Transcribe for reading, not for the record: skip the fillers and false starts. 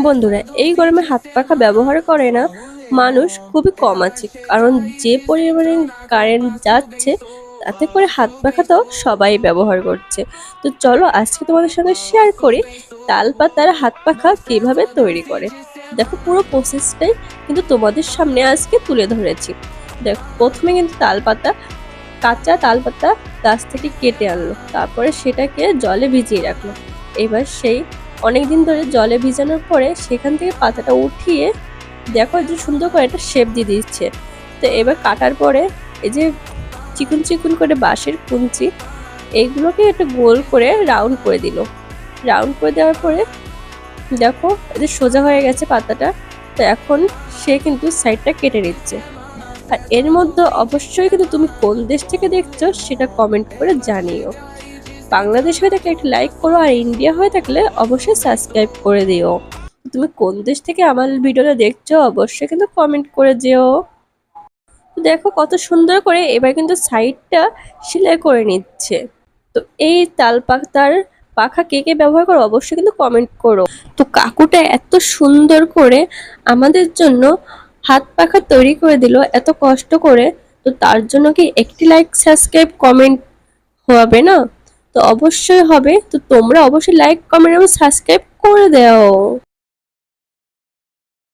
বন্ধুরা, এই গরমে হাত পাখা ব্যবহার করে না মানুষ খুবই কম আছে, কারণ যে পরিমাণে কারেন্ট যাচ্ছে তাতে করে হাত পাখা তো সবাই ব্যবহার করছে। তো চলো আজকে তোমাদের সঙ্গে শেয়ার করি তাল পাতার হাত পাখা কিভাবে তৈরি করে। দেখো, পুরো প্রসেসটাই কিন্তু তোমাদের সামনে আজকে তুলে ধরেছি। দেখো, প্রথমে কিন্তু কাঁচা তাল পাতা গাছ থেকে কেটে আনলো, তারপরে সেটাকে জলে ভিজিয়ে রাখলো। এবার সেই অনেকদিন ধরে জলে ভিজানোর পরে সেখান থেকে পাতাটা উঠিয়ে দেখো যে সুন্দর করে একটা শেপ দিয়ে দিচ্ছে। তো এবার কাটার পরে এই যে চিকুন চিকুন করে বাঁশের কুঞ্চি, এইগুলোকে একটা গোল করে রাউন্ড করে দিল। রাউন্ড করে দেওয়ার পরে দেখো এই যে সোজা হয়ে গেছে পাতাটা। তো এখন সে কিন্তু সাইডটা কেটে নিচ্ছে। আর এর মধ্যে অবশ্যই কিন্তু তুমি কোন দেশ থেকে দেখছো সেটা কমেন্ট করে জানিও। বাংলাদেশ হয়ে থাকলে একটা লাইক করো, আর ইন্ডিয়া হয়ে থাকলে অবশ্যই সাবস্ক্রাইব করে দিও। তুমি কোন দেশ থেকে আমার ভিডিওটা দেখছো অবশ্যই কিন্তু কমেন্ট করে যেও। দেখো কত সুন্দর করে এবার কিন্তু সাইডটা সেলাই করে নিচ্ছে। তো এই তাল পাতার পাখা কে কে ব্যবহার করো অবশ্যই কিন্তু কমেন্ট করো। তো কাকুটা এত সুন্দর করে আমাদের জন্য হাত পাখা তৈরি করে দিল এত কষ্ট করে। তো তার জন্য কি একটি লাইক সাবস্ক্রাইব কমেন্ট হবে না? তো অবশ্যই হবে। তো তোমরা অবশ্যই লাইক কমেন্ট এবং সাবস্ক্রাইব করে দাও।